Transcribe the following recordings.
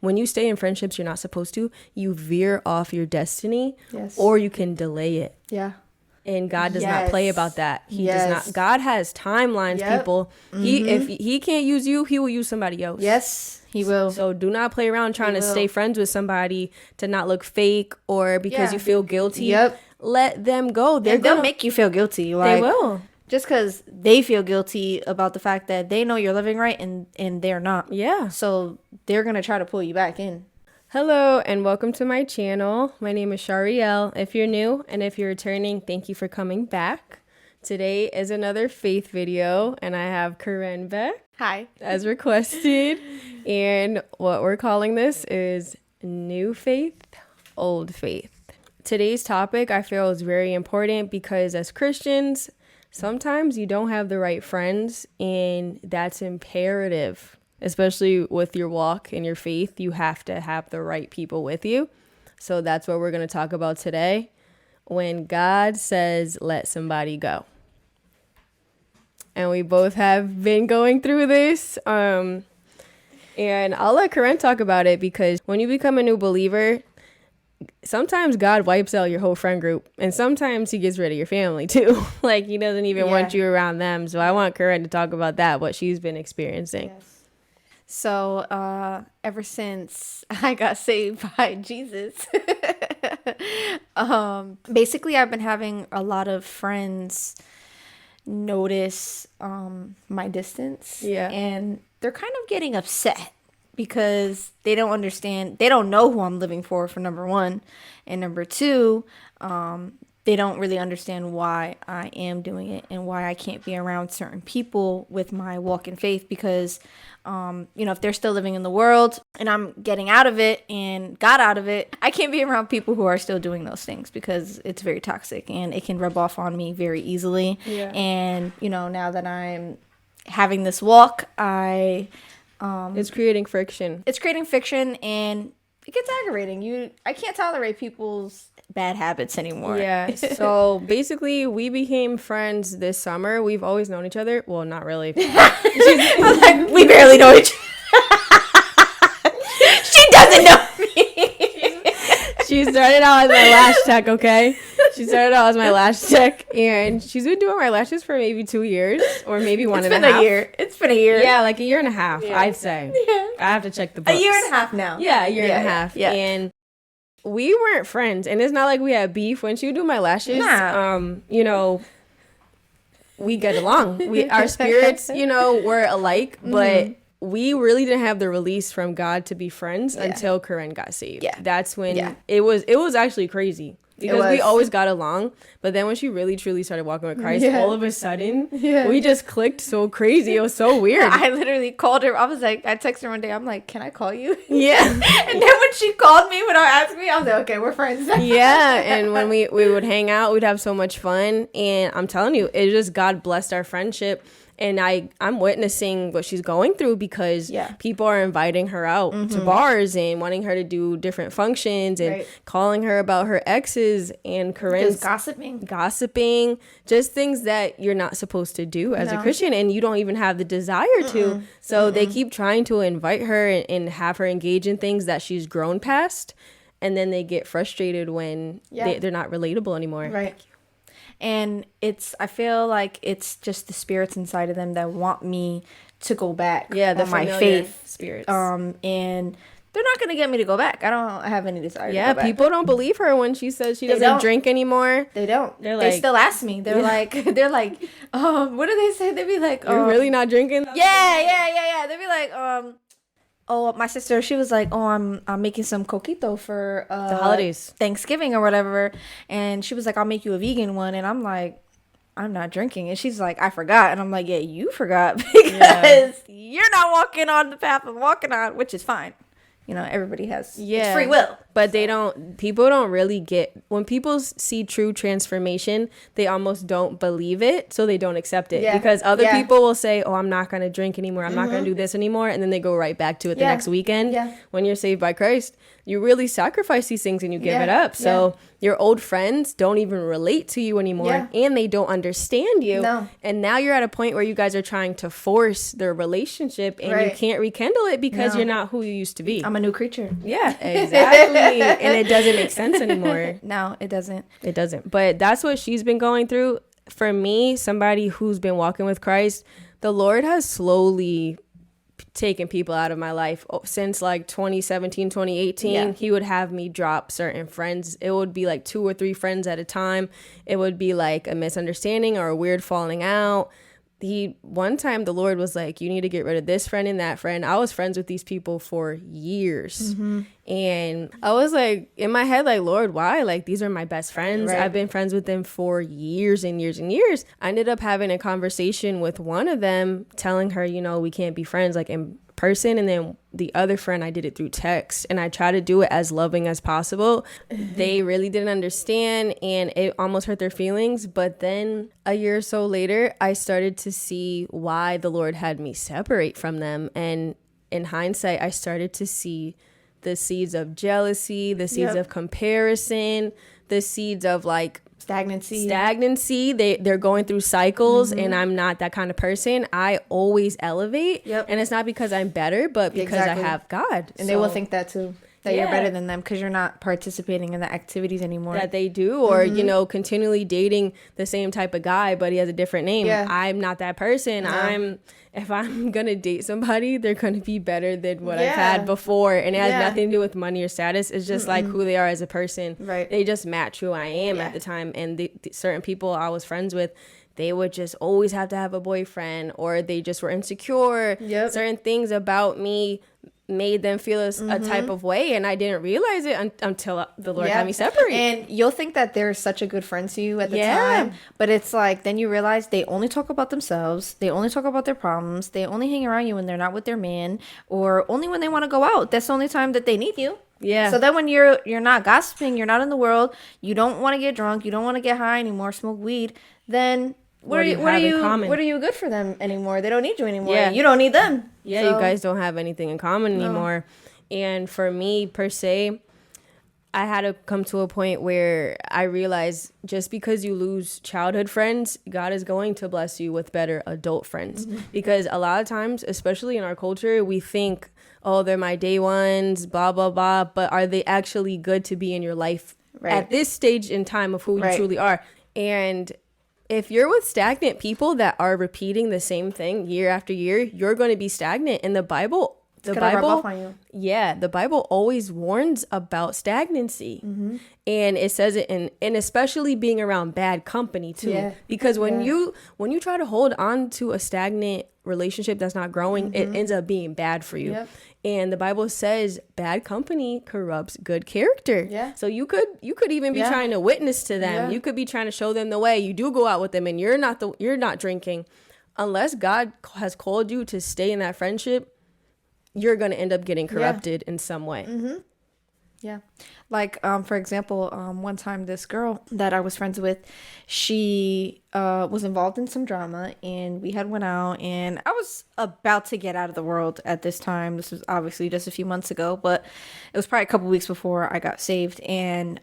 When you stay in friendships you're not supposed to, you veer off your destiny. Yes. Or you can delay it. Yeah. And God does not play about that. He Yes. does not. God has timelines, Yep. people. If he can't use you, he will use somebody else. Yes, he will. So do not play around trying to stay friends with somebody to not look fake or because you feel guilty. Yep. Let them go. They'll make you feel guilty. Like, they will. Just because they feel guilty about the fact that they know you're living right and they're not. Yeah. So they're going to try to pull you back in. Hello and welcome to my channel. My name is Shariel. If you're new and if you're returning, thank you for coming back. Today is another faith video and I have Karen back. Hi. As requested. And what we're calling this is New Faith, Old Faith. Today's topic I feel is very important because as Christians, sometimes you don't have the right friends and that's imperative. Especially with your walk and your faith, you have to have the right people with you. So that's what we're going to talk about today. When God says, let somebody go. And we both have been going through this. And I'll let Karen talk about it because when you become a new believer, sometimes God wipes out your whole friend group. And sometimes he gets rid of your family too. Like he doesn't even want you around them. So I want Karen to talk about that, what she's been experiencing. Yes. So ever since I got saved by Jesus, basically I've been having a lot of friends notice my distance. Yeah. And they're kind of getting upset because they don't understand. They don't know who I'm living for number one. And number two, they don't really understand why I am doing it and why I can't be around certain people with my walk in faith because, if they're still living in the world and I'm getting out of it and got out of it, I can't be around people who are still doing those things because it's very toxic and it can rub off on me very easily. Yeah. And, now that I'm having this walk, it's creating friction. It's creating friction and it gets aggravating. I can't tolerate people's bad habits anymore. Yeah. So basically we became friends this summer. We've always known each other. Well, not really. I'm like, we barely know each other. She doesn't know me. She started out as my lash tech, okay? She started out as my lash tech and she's been doing my lashes for maybe 2 years or maybe one and a half. It's been a year. Yeah, like a year and a half, I'd say. Yeah. I have to check the books. A year and a half now. Yeah, a year and a half. Yeah. And we weren't friends, and it's not like we had beef. When she would do my lashes, we get along. Our spirits, were alike, but we really didn't have the release from God to be friends until Karen got saved. Yeah. That's when it was actually crazy. Because we always got along, but then when she really truly started walking with Christ, all of a sudden, we just clicked so crazy. It was so weird. I literally called her. I was like, I texted her one day. I'm like, can I call you? Yeah. And then when she called me without asking me, I was like, okay, we're friends. Yeah. And when we would hang out, we'd have so much fun. And I'm telling you, it just, God blessed our friendship. And I'm witnessing what she's going through because people are inviting her out to bars and wanting her to do different functions and calling her about her exes and Corinne's gossiping, just things that you're not supposed to do as a Christian and you don't even have the desire to. So they keep trying to invite her and have her engage in things that she's grown past. And then they get frustrated when they're not relatable anymore. Right. And I feel like it's just the spirits inside of them that want me to go back. Yeah, the on my faith spirits. And they're not gonna get me to go back. I don't have any desire. To go back. People don't believe her when she says she doesn't drink anymore. They don't. They still ask me. They're like, what do they say? They'd be like, you're really not drinking? Yeah. They'd be like, oh, my sister, she was like, oh, I'm making some coquito for the holidays, Thanksgiving or whatever. And she was like, I'll make you a vegan one. And I'm like, I'm not drinking. And she's like, I forgot. And I'm like, yeah, you forgot because you're not walking on the path I'm walking on, which is fine. Everybody has it's free will. But people don't really get, when people see true transformation, they almost don't believe it. So they don't accept it because other people will say, oh, I'm not going to drink anymore. I'm not going to do this anymore. And then they go right back to it the next weekend. Yeah. When you're saved by Christ, you really sacrifice these things and you give it up. So your old friends don't even relate to you anymore, and they don't understand you. No. And now you're at a point where you guys are trying to force their relationship, and you can't rekindle it because you're not who you used to be. I'm a new creature. Yeah, exactly. And it doesn't make sense anymore. No, it doesn't. It doesn't. But that's what she's been going through. For me, somebody who's been walking with Christ, the Lord has slowly taken people out of my life since like 2017, 2018. He would have me drop certain friends. It would be like 2 or 3 friends at a time. It would be like a misunderstanding or a weird falling out. One time the Lord was like, you need to get rid of this friend and that friend. I was friends with these people for years. And I was like, in my head, like, Lord, why? Like, these are my best friends. I've been friends with them for years and years and years. I ended up having a conversation with one of them, telling her, you know, we can't be friends, like, in person. And then the other friend, I did it through text, and I try to do it as loving as possible. They really didn't understand, and it almost hurt their feelings. But then a year or so later, I started to see why the Lord had me separate from them. And in hindsight, I started to see the seeds of jealousy, the seeds of comparison, the seeds of like stagnancy. They're going through cycles, and I'm not that kind of person. I always elevate, and it's not because I'm better, but because I have God. And they will think that too, that you're better than them because you're not participating in the activities anymore that they do, or you know, continually dating the same type of guy but he has a different name. I'm not that person. If I'm gonna date somebody, they're gonna be better than what I've had before, and it has nothing to do with money or status. It's just like who they are as a person. They just match who I am at the time. And the certain people I was friends with, they would just always have to have a boyfriend, or they just were insecure. Certain things about me made them feel a type of way, and I didn't realize it until the Lord had me separate. And you'll think that they're such a good friend to you at the time, but it's like then you realize they only talk about themselves, they only talk about their problems, they only hang around you when they're not with their man, or only when they want to go out. That's the only time that they need you. So then when you're not gossiping, you're not in the world, you don't want to get drunk, you don't want to get high anymore, smoke weed, then what are you good for them anymore? They don't need you anymore. You don't need them. You guys don't have anything in common anymore. And for me per se, I had to come to a point where I realized just because you lose childhood friends, God is going to bless you with better adult friends. Because a lot of times, especially in our culture, we think, oh, they're my day ones, blah, blah, blah. But are they actually good to be in your life at this stage in time of who you truly are? And if you're with stagnant people that are repeating the same thing year after year, you're going to be stagnant. And the Bible rub off on you. The Bible always warns about stagnancy. And it says it and especially being around bad company too. Because when you try to hold on to a stagnant relationship that's not growing, it ends up being bad for you. And the Bible says bad company corrupts good character. So you could even be trying to witness to them. You could be trying to show them the way. You do go out with them and you're not drinking. Unless God has called you to stay in that friendship, you're going to end up getting corrupted in some way. Like, for example, one time this girl that I was friends with, she was involved in some drama, and we had went out, and I was about to get out of the world at this time. This was obviously just a few months ago, but it was probably a couple weeks before I got saved. And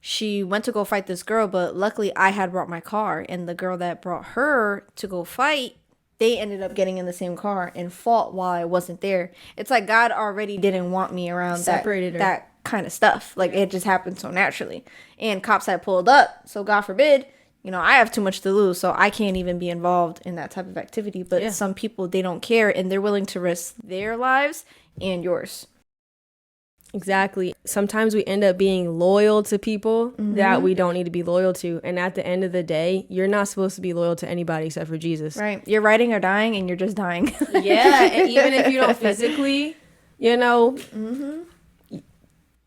she went to go fight this girl, but luckily I had brought my car, and the girl that brought her to go fight, they ended up getting in the same car and fought while I wasn't there. It's like God already didn't want me around that kind of stuff. Like, it just happened so naturally. And cops had pulled up. So God forbid, you know, I have too much to lose. So I can't even be involved in that type of activity. But some people, they don't care, and they're willing to risk their lives and yours. Exactly. Sometimes we end up being loyal to people that we don't need to be loyal to. And at the end of the day, you're not supposed to be loyal to anybody except for Jesus. Right. You're riding or dying, and you're just dying. And even if you don't physically, you know,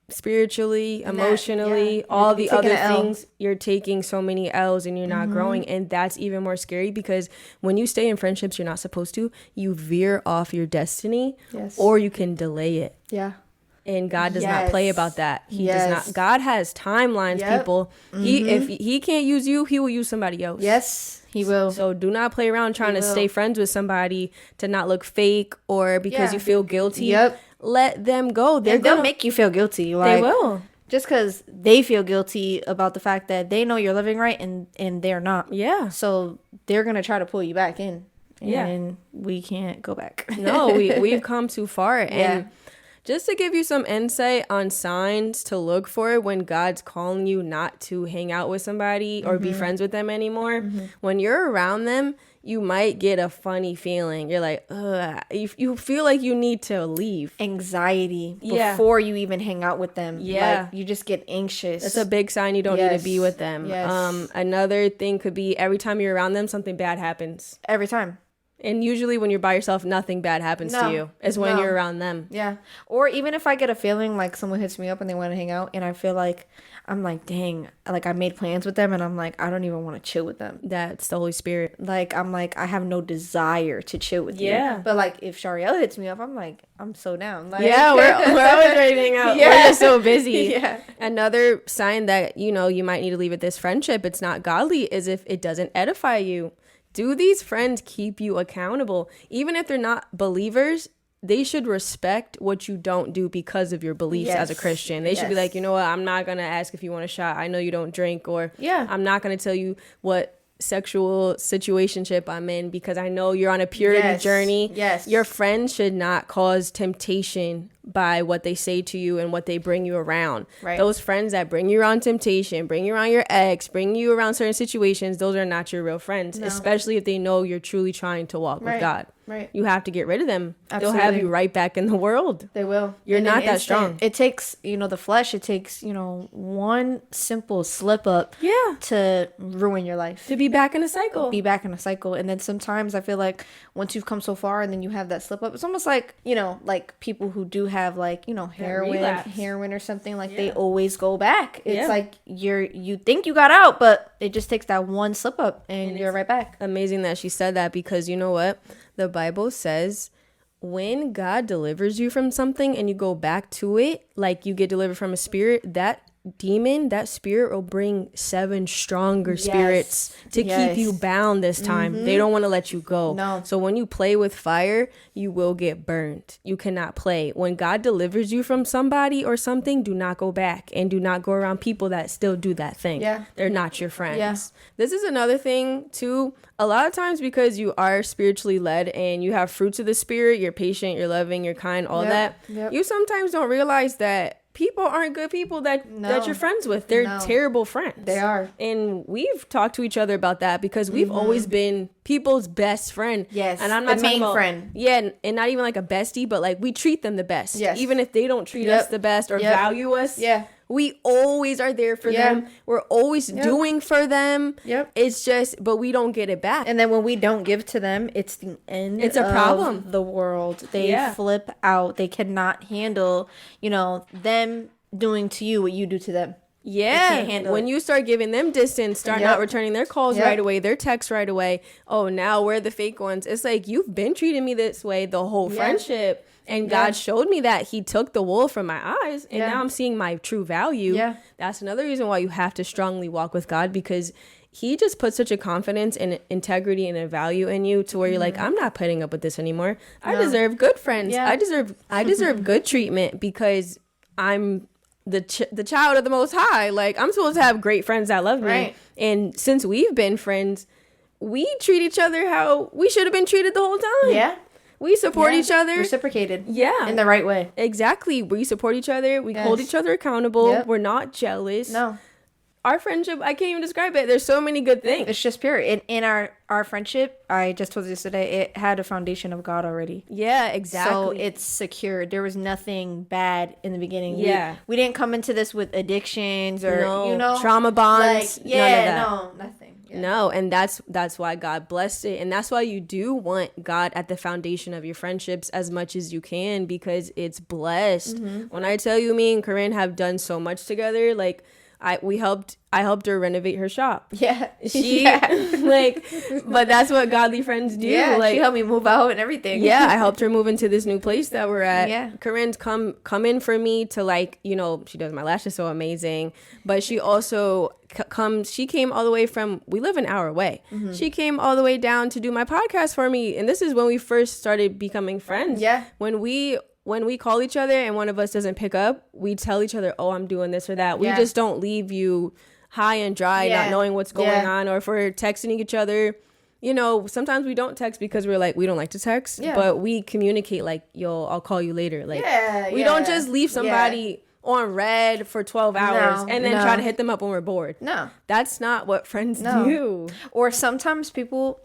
spiritually, emotionally, all the other things, you're taking so many L's and you're not growing. And that's even more scary, because when you stay in friendships you're not supposed to, you veer off your destiny, or you can delay it. And God does not play about that. He does not. God has timelines, people. If he can't use you, he will use somebody else. Yes, he will. So do not play around trying to stay friends with somebody to not look fake, or because you feel guilty. Let them go. They'll make you feel guilty. Like, they will. just because they feel guilty about the fact that they know you're living right and they're not. Yeah. So they're going to try to pull you back in. And we can't go back. No, we've come too far. And just to give you some insight on signs to look for when God's calling you not to hang out with somebody or be friends with them anymore, when you're around them, you might get a funny feeling. You're like, ugh. You feel like you need to leave. Anxiety before you even hang out with them. Yeah. Like, you just get anxious. That's a big sign you don't need to be with them. Yes. Another thing could be every time you're around them, something bad happens. Every time. And usually when you're by yourself, nothing bad happens to you. It's when you're around them. Yeah. Or even if I get a feeling like someone hits me up and they want to hang out and I feel like, I'm like, dang, like I made plans with them and I'm like, I don't even want to chill with them. That's the Holy Spirit. Like, I'm like, I have no desire to chill with you. Yeah. But like, if Sharielle hits me up, I'm like, I'm so down. Like, yeah, we're always ready to hang out. Yeah. We're just so busy. Yeah. Another sign that, you might need to leave at this friendship, it's not godly, is if it doesn't edify you. Do these friends keep you accountable? Even if they're not believers, they should respect what you don't do because of your beliefs as a Christian. They should be like, you know what, I'm not going to ask if you want a shot. I know you don't drink. Or I'm not going to tell you what sexual situationship I'm in because I know you're on a purity journey. Yes. Your friends should not cause temptation by what they say to you and what they bring you around. Right. Those friends that bring you around temptation, bring you around your ex, bring you around certain situations, those are not your real friends, especially if they know you're truly trying to walk with God. Right. You have to get rid of them. Absolutely. They'll have you right back in the world. They will. You're not that strong. It takes, the flesh, it takes, one simple slip up to ruin your life. To be back in a cycle. And then sometimes I feel like once you've come so far and then you have that slip up, it's almost like, like people who do have like, heroin or something, like they always go back. It's like you think you got out, but it just takes that one slip up and you're right back. Amazing that she said that because you know what? The Bible says when God delivers you from something and you go back to it, like you get delivered from a spirit, that spirit will bring 7 stronger spirits to keep you bound this time. They don't want to let you go. No. So when you play with fire, you will get burned. You cannot play. When God delivers you from somebody or something, do not go back and do not go around people that still do that thing. Yeah. They're not your friends. Yeah. This is another thing too. A lot of times because you are spiritually led and you have fruits of the spirit, you're patient, you're loving, you're kind, all that. Yep. You sometimes don't realize that people aren't good people that you're friends with. They're terrible friends. They are. And we've talked to each other about that because we've always been people's best friend. Yes. And I'm not the talking main about, friend. Yeah, and not even like a bestie, but like we treat them the best. Yes. Even if they don't treat us the best or value us. Yeah. We always are there for them. We're always doing for them. Yep. It's just, but we don't get it back. And then when we don't give to them, it's the end It's a problem. of the world. They flip out. They cannot handle, them doing to you what you do to them. Yeah, when you start giving them distance, start not returning their calls right away, their texts right away. Oh, now we're the fake ones. It's like, you've been treating me this way the whole friendship. And God showed me that he took the wool from my eyes. And now I'm seeing my true value. Yeah. That's another reason why you have to strongly walk with God, because he just puts such a confidence and integrity and a value in you to where you're like, I'm not putting up with this anymore. I deserve good friends. I deserve good treatment because I'm the child of the Most High. Like, I'm supposed to have great friends that love me. Right. And since we've been friends, we treat each other how we should have been treated the whole time. Yeah. We support each other. Reciprocated. Yeah. In the right way. Exactly. We support each other. We hold each other accountable. Yep. We're not jealous. No. Our friendship, I can't even describe it. There's so many good things. It's just pure. In our friendship, I just told you this today, it had a foundation of God already. Yeah, exactly. So it's secure. There was nothing bad in the beginning. Yeah. We didn't come into this with addictions or, trauma bonds. Like, nothing. Yeah. No, and that's why God blessed it. And that's why you do want God at the foundation of your friendships as much as you can, because it's blessed. When I tell you, me and Corinne have done so much together, like, I helped her renovate her shop. Yeah. But that's what godly friends do. Yeah, like, she helped me move out and everything. Yeah, I helped her move into this new place that we're at. Yeah. Corinne's come in for me to, like, she does my lashes so amazing. But she also she came all the way from, we live an hour away. She came all the way down to do my podcast for me. And this is when we first started becoming friends. Yeah. When we when we call each other and one of us doesn't pick up, we tell each other, oh, I'm doing this or that. We just don't leave you high and dry, not knowing what's going on. Or if we're texting each other, you know, sometimes we don't text because we're like, we don't like to text, but we communicate like, yo, I'll call you later. Like, we don't just leave somebody on red for 12 hours and then try to hit them up when we're bored. No. That's not what friends do. Or sometimes people,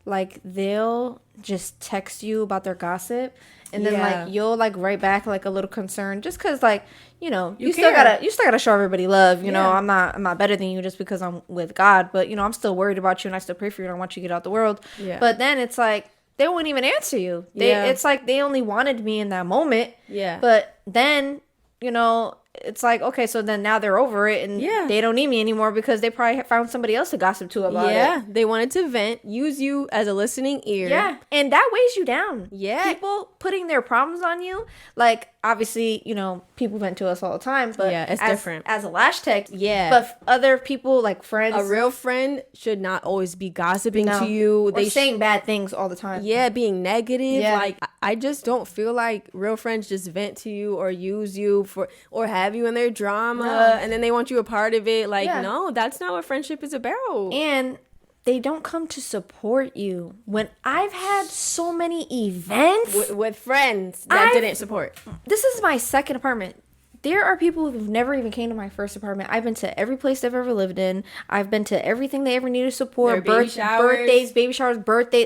like, they'll just text you about their gossip. And then like you'll like write back like a little concern just because like, you know, you still gotta show everybody love. You know, I'm not better than you just because I'm with God, but you know, I'm still worried about you and I still pray for you and I want you to get out the world. Yeah. But then it's like they won't even answer you. It's like they only wanted me in that moment. Yeah. But then, you know, it's like, okay, so then now they're over it and they don't need me anymore because they probably found somebody else to gossip to about it. Yeah, they wanted to vent, use you as a listening ear. Yeah, and that weighs you down. Yeah. People putting their problems on you, like, obviously, you know, people vent to us all the time, but it's different. As a lash text, but other people, like friends. A real friend should not always be gossiping to you. They saying bad things all the time. Yeah, being negative. Yeah. Like, I just don't feel like real friends just vent to you or use you for, or have you in their drama and then they want you a part of it. Like, no, that's not what friendship is about. And they don't come to support you. When I've had so many events with friends that didn't support. This is my second apartment. There are people who've never even came to my first apartment. I've been to every place they've ever lived in. I've been to everything they ever needed support. Birthdays, baby showers,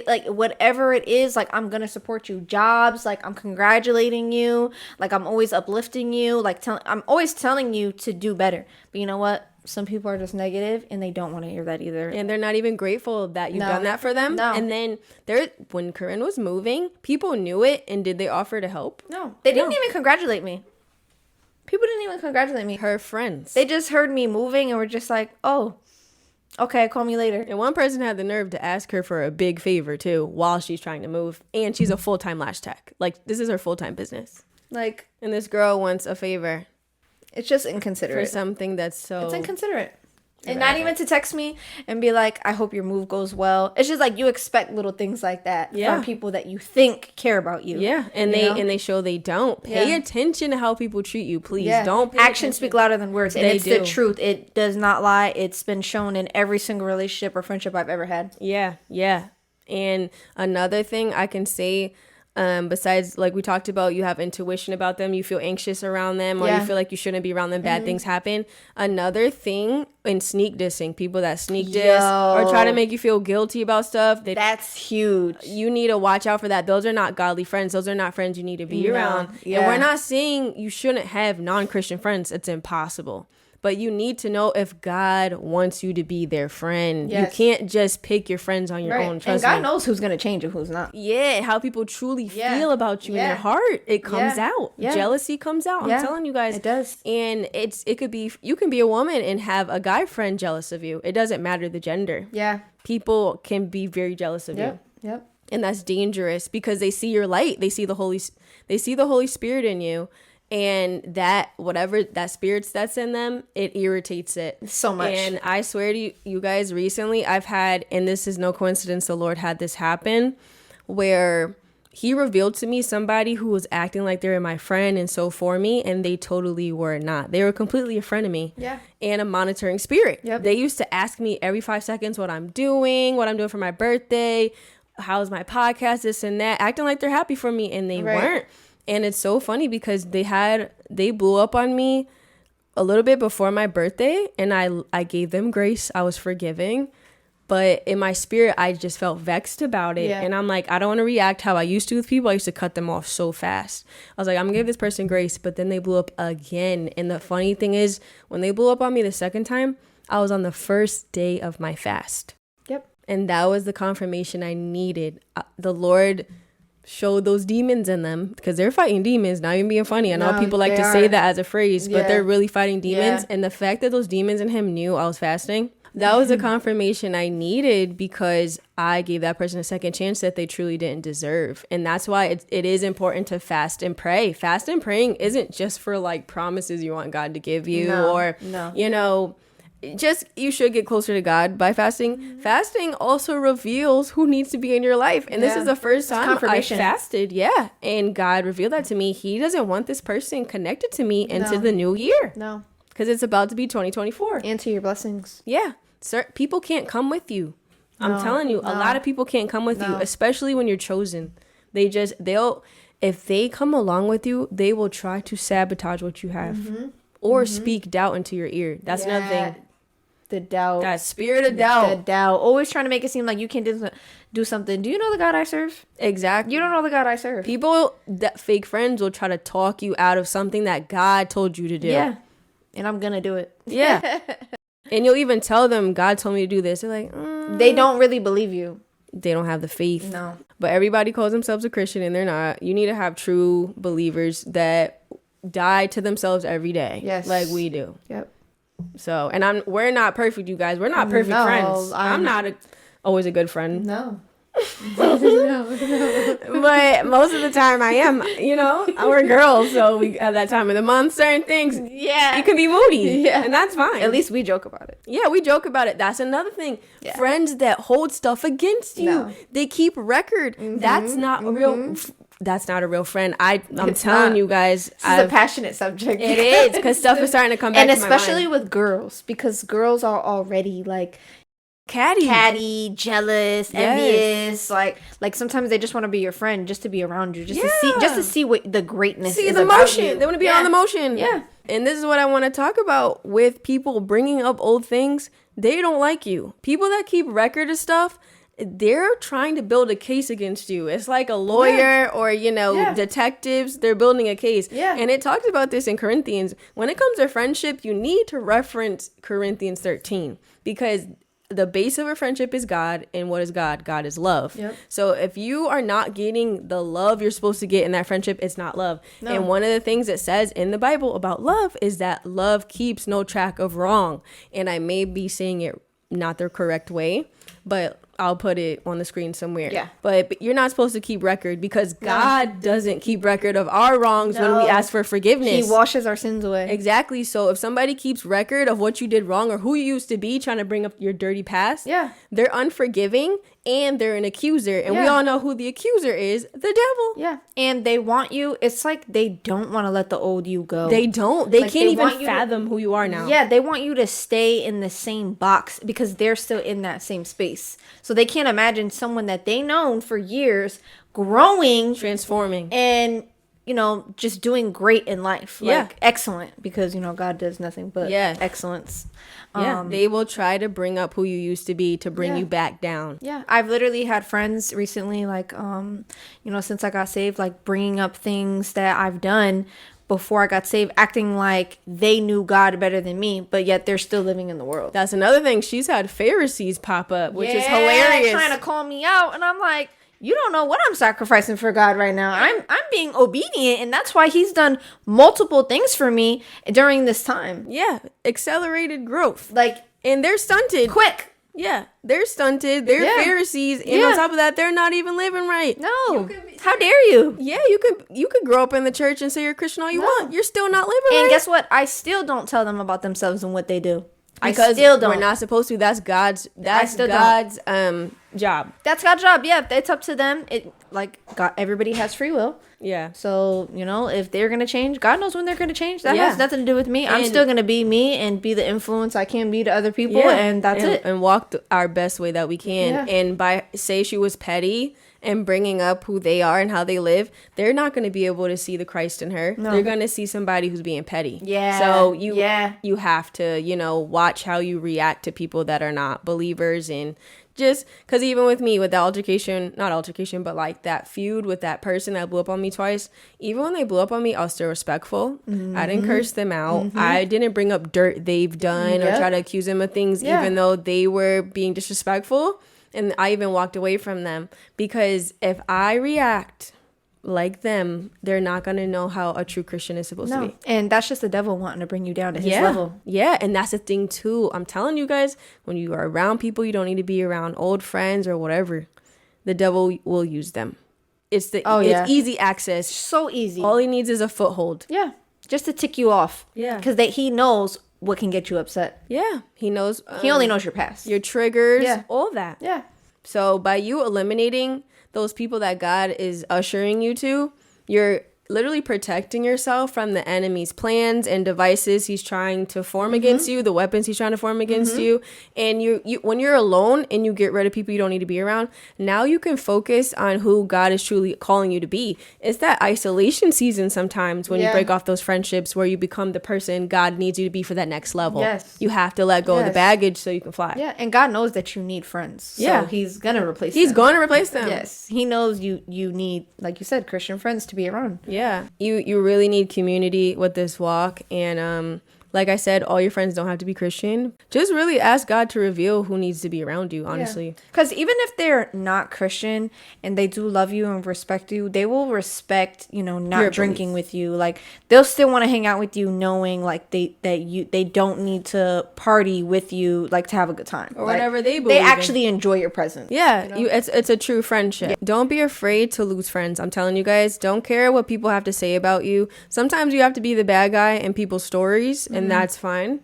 like whatever it is, like I'm going to support you. Jobs, like I'm congratulating you. Like I'm always uplifting you. Like I'm always telling you to do better. But you know what? Some people are just negative and they don't want to hear that either. And they're not even grateful that you've done that for them. No. And then when Corinne was moving, people knew it and did they offer to help? No. They didn't even congratulate me. People didn't even congratulate me. Her friends. They just heard me moving and were just like, oh, okay, call me later. And one person had the nerve to ask her for a big favor, too, while she's trying to move. And she's a full-time lash tech. Like, this is her full-time business. Like, and this girl wants a favor. It's just inconsiderate. For something that's so... It's inconsiderate. And not even to text me and be like, I hope your move goes well. It's just like you expect little things like that from people that you think care about you. Yeah, and they show they don't. Pay attention to how people treat you, please. Yeah. Don't pay Actions speak louder than words. And it's the truth. It does not lie. It's been shown in every single relationship or friendship I've ever had. Yeah, yeah. And another thing I can say... besides, like we talked about, you have intuition about them, you feel anxious around them, or you feel like you shouldn't be around them, bad things happen. Another thing in sneak dissing, people that sneak diss or try to make you feel guilty about stuff, that's huge. You need to watch out for that. Those are not godly friends. Those are not friends you need to be around. And we're not saying you shouldn't have non-Christian friends. It's impossible. But you need to know if God wants you to be their friend. Yes. You can't just pick your friends on your own. Trust me. And God knows who's going to change and who's not. Yeah, how people truly feel about you in their heart. It comes out. Yeah. Jealousy comes out. I'm telling you guys. It does. And it could be, you can be a woman and have a guy friend jealous of you. It doesn't matter the gender. Yeah. People can be very jealous of you. Yep. And that's dangerous because they see your light. They see the Holy Spirit in you. And that, whatever that spirit that's in them, it irritates it so much. And I swear to you guys, recently I've had, and this is no coincidence, the Lord had this happen, where he revealed to me somebody who was acting like they were my friend and so for me, and they totally were not. They were completely a friend of me. Yeah. And a monitoring spirit. Yep. They used to ask me every 5 seconds what I'm doing for my birthday, how's my podcast, this and that, acting like they're happy for me, and they weren't. And it's so funny because they blew up on me a little bit before my birthday, and I gave them grace. I was forgiving, but in my spirit, I just felt vexed about it. Yeah. And I'm like, I don't want to react how I used to with people. I used to cut them off so fast. I was like, I'm gonna give this person grace, but then they blew up again. And the funny thing is, when they blew up on me the second time, I was on the first day of my fast. Yep. And that was the confirmation I needed. The Lord showed those demons in them, because they're fighting demons, not even being funny. I know people like to say that as a phrase, but they're really fighting demons. And the fact that those demons in him knew I was fasting, that was a confirmation I needed, because I gave that person a second chance that they truly didn't deserve. And that's why it is important to fast and pray. Fast and praying isn't just for like promises you want God to give you, you know, just you should get closer to God by fasting. Fasting also reveals who needs to be in your life. And this is the first time I fasted. Yeah. And God revealed that to me. He doesn't want this person connected to me into the new year. No. Because it's about to be 2024. And to your blessings. Yeah. People can't come with you. I'm telling you, a lot of people can't come with you, especially when you're chosen. If they come along with you, they will try to sabotage what you have or speak doubt into your ear. That's another thing. The doubt. That spirit of doubt. The doubt. Always trying to make it seem like you can do something. Do you know the God I serve? Exactly. You don't know the God I serve. People, that fake friends will try to talk you out of something that God told you to do. Yeah. And I'm going to do it. Yeah. And you'll even tell them, God told me to do this. They're like, They don't really believe you. They don't have the faith. No. But everybody calls themselves a Christian and they're not. You need to have true believers that die to themselves every day. Yes. Like we do. Yep. So, and we're not perfect, you guys. We're not perfect friends. I'm not always a good friend. No. But most of the time I am, we're girls, so we have that time of the month, certain things. Yeah. You can be moody. Yeah. And that's fine. At least we joke about it. Yeah, we joke about it. That's another thing. Yeah. Friends that hold stuff against you. No. They keep record. That's not a real... That's not a real friend. I'm telling you guys. It's a passionate subject. It is, because stuff is starting to come back. And especially with girls, because girls are already like catty, jealous, envious. Like sometimes they just want to be your friend, just to be around you, just to see what the greatness is the about motion. You. They want to be on the motion. Yeah. And this is what I want to talk about with people bringing up old things. They don't like you. People that keep record of stuff, they're trying to build a case against you. It's like a lawyer or, detectives. They're building a case. Yeah. And it talks about this in Corinthians. When it comes to friendship, you need to reference Corinthians 13 because the base of a friendship is God. And what is God? God is love. Yep. So if you are not getting the love you're supposed to get in that friendship, it's not love. No. And one of the things it says in the Bible about love is that love keeps no track of wrong. And I may be saying it not the correct way, but I'll put it on the screen somewhere. Yeah. But you're not supposed to keep record because God doesn't keep record of our wrongs when we ask for forgiveness. He washes our sins away. Exactly. So if somebody keeps record of what you did wrong or who you used to be, trying to bring up your dirty past, they're unforgiving and they're an accuser. And we all know who the accuser is, the devil. Yeah. And they want you, it's like they don't want to let the old you go. They don't. They can't even fathom who you are now. Yeah, they want you to stay in the same box because they're still in that same space. So they can't imagine someone that they known for years growing, transforming, and just doing great in life. Like excellent, because God does nothing but excellence. Yeah, they will try to bring up who you used to be to bring you back down. Yeah, I've literally had friends recently, like since I got saved, like bringing up things that I've done before I got saved, acting like they knew God better than me, but yet they're still living in the world. That's another thing. She's had Pharisees pop up, which is hilarious. Trying to call me out, and I'm like, you don't know what I'm sacrificing for God right now. I'm being obedient, and that's why He's done multiple things for me during this time. Yeah, accelerated growth. And they're stunted. Quick. Yeah, they're stunted. They're Pharisees, and on top of that, they're not even living right. No, how dare you? Yeah, you could grow up in the church and say you're Christian all you want. You're still not living right. And guess what? I still don't tell them about themselves and what they do. Because I still don't. We're not supposed to. That's God's. That's God's job. That's God's job. Yeah, it's up to them. God. Everybody has free will. Yeah. So if they're gonna change, God knows when they're gonna change. That has nothing to do with me. I'm still gonna be me and be the influence I can be to other people, and that's it. And walk our best way that we can. Yeah. And by say she was petty and bringing up who they are and how they live, they're not going to be able to see the Christ in her. No. They're going to see somebody who's being petty. Yeah. So you have to, watch how you react to people that are not believers. And just because even with me, with the not altercation, but like that feud with that person that blew up on me twice, even when they blew up on me, I was still respectful. Mm-hmm. I didn't curse them out. Mm-hmm. I didn't bring up dirt they've done or try to accuse them of things, even though they were being disrespectful. And I even walked away from them because if I react like them, they're not going to know how a true Christian is supposed to be. And that's just the devil wanting to bring you down to his level. Yeah. And that's the thing too. I'm telling you guys, when you are around people, you don't need to be around old friends or whatever. The devil will use them. It's easy access. So easy. All he needs is a foothold. Yeah. Just to tick you off. Yeah. Because he knows what can get you upset. Yeah. He knows. He only knows your past. Your triggers. Yeah. All that. Yeah. So by you eliminating those people that God is ushering you to, you're literally protecting yourself from the enemy's plans and devices he's trying to form against you, the weapons he's trying to form against you. And you when you're alone and you get rid of people you don't need to be around, now you can focus on who God is truly calling you to be. It's that isolation season sometimes when you break off those friendships where you become the person God needs you to be for that next level. Yes. You have to let go of the baggage so you can fly. Yeah, and God knows that you need friends. So he's going to replace them. He's going to replace them. Yes. He knows you need, like you said, Christian friends to be around. Yeah. You really need community with this walk. And like I said, all your friends don't have to be Christian. Just really ask God to reveal who needs to be around you, honestly. Because even if they're not Christian and they do love you and respect you, they will respect, not your drinking with you. Like, they'll still want to hang out with you knowing, like, they don't need to party with you, like, to have a good time. Or like, whatever they believe They actually enjoy your presence. Yeah, it's a true friendship. Yeah. Don't be afraid to lose friends. I'm telling you guys, don't care what people have to say about you. Sometimes you have to be the bad guy in people's stories, and that's fine.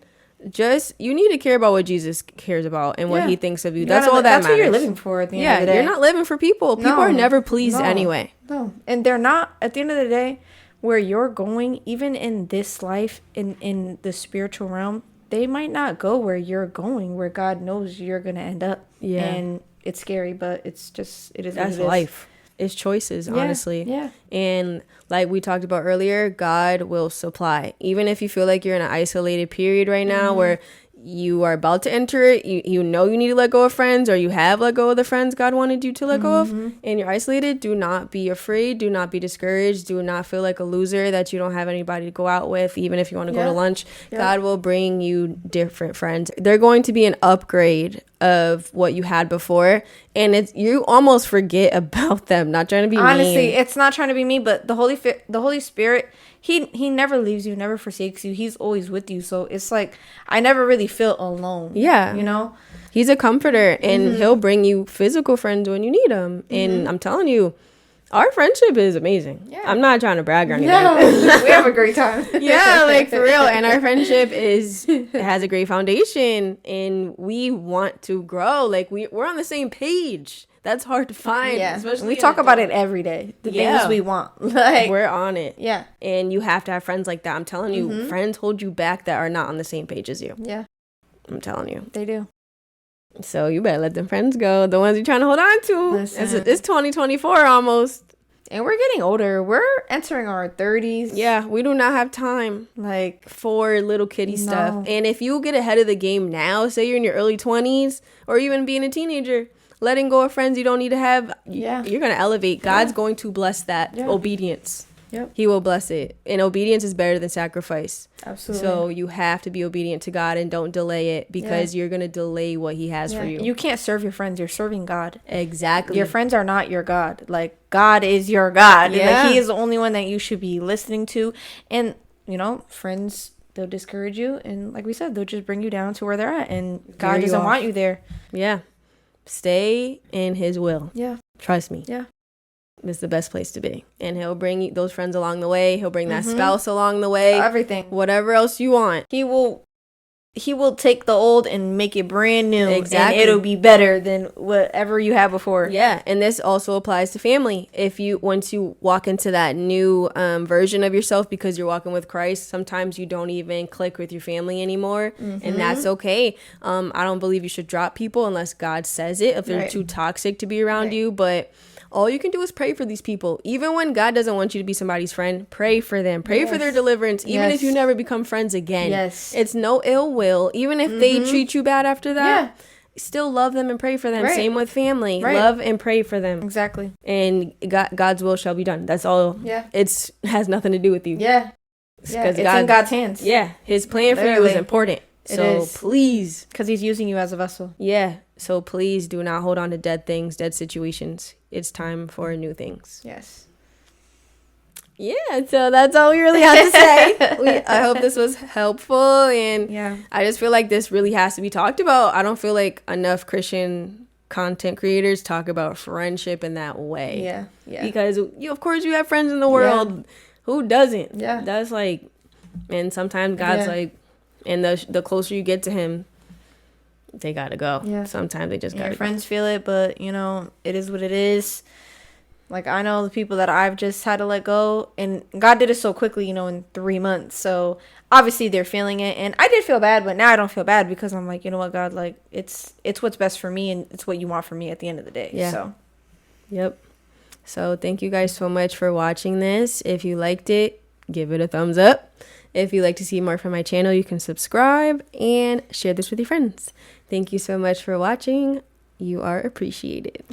Just, you need to care about what Jesus cares about and what he thinks of you. That's all that matters. That's what you're living for at the end of the day. You're not living for people. People are never pleased anyway. No. And they're not, at the end of the day, where you're going, even in this life, in the spiritual realm, they might not go where you're going, where God knows you're going to end up. Yeah. And it's scary, but it's just, it is what it is. That's life. It's choices, honestly. Yeah. And like we talked about earlier, God will supply. Even if you feel like you're in an isolated period right now where you are about to enter it, you know you need to let go of friends, or you have let go of the friends God wanted you to let go of, and you're isolated, do not be afraid. Do not be discouraged. Do not feel like a loser that you don't have anybody to go out with, even if you want to go to lunch. God will bring you different friends. They're going to be an upgrade of what you had before, and you almost forget about them. Not trying to be honestly mean. It's not trying to be mean, but the Holy Spirit, he never leaves you, never forsakes you. He's always with you. So it's like, I never really feel alone. He's a comforter, and he'll bring you physical friends when you need them. And I'm telling you, our friendship is amazing. I'm not trying to brag or anything. No, we have a great time. Like, for real. And our friendship has a great foundation, and we want to grow. Like, we're on the same page. That's hard to find. Yeah, especially we talk about it every day. The things we want. Like, we're on it. Yeah. And you have to have friends like that. I'm telling you, friends hold you back that are not on the same page as you. Yeah. I'm telling you. They do. So you better let them friends go. The ones you're trying to hold on to. It's 2024 almost. And we're getting older. We're entering our 30s. Yeah, we do not have time for little kitty stuff. And if you get ahead of the game now, say you're in your early 20s or even being a teenager, letting go of friends you don't need to have, you're going to elevate. God's going to bless that obedience. Yep. He will bless it. And obedience is better than sacrifice. Absolutely. So you have to be obedient to God, and don't delay it, because you're going to delay what he has for you. You can't serve your friends. You're serving God. Exactly. Your friends are not your God. Like, God is your God. Yeah. Like, he is the only one that you should be listening to. And, friends, they'll discourage you. And like we said, they'll just bring you down to where they're at. And God doesn't want you there. Yeah. Stay in his will. Yeah. Trust me. Yeah. It's the best place to be. And he'll bring those friends along the way. He'll bring that spouse along the way. Everything. Whatever else you want. He will take the old and make it brand new. Exactly. And it'll be better than whatever you had before. Yeah. And this also applies to family. Once you walk into that new version of yourself because you're walking with Christ, sometimes you don't even click with your family anymore. And that's okay. I don't believe you should drop people unless God says it, if they're too toxic to be around you. But all you can do is pray for these people. Even when God doesn't want you to be somebody's friend, pray for them. Pray for their deliverance, even if you never become friends again. Yes. It's no ill will. Even if they treat you bad after that, still love them and pray for them. Same with family. Love and pray for them. Exactly. And God's will shall be done. That's all. Yeah. It has nothing to do with you. Yeah. It's in God's hands. Yeah. His plan for you is important. So please. Because he's using you as a vessel. Yeah. So please do not hold on to dead things, dead situations. It's time for new things. Yes. Yeah, so that's all we really have to say. I hope this was helpful, and I just feel like this really has to be talked about. I don't feel like enough Christian content creators talk about friendship in that way. Yeah. Because of course you have friends in the world. Who doesn't? Yeah. That's like, and sometimes God's like, And the closer you get to him, they gotta go. Yeah. Sometimes they just gotta go. Your friends feel it, but, you know, it is what it is. Like, I know the people that I've just had to let go, and God did it so quickly, you know, in 3 months. So obviously they're feeling it, and I did feel bad, but now I don't feel bad because I'm like, you know what, God, like, it's what's best for me, and it's what you want from me at the end of the day. Yeah. So. Yep. So thank you guys so much for watching this. If you liked it, give it a thumbs up. If you'd like to see more from my channel, you can subscribe and share this with your friends. Thank you so much for watching. You are appreciated.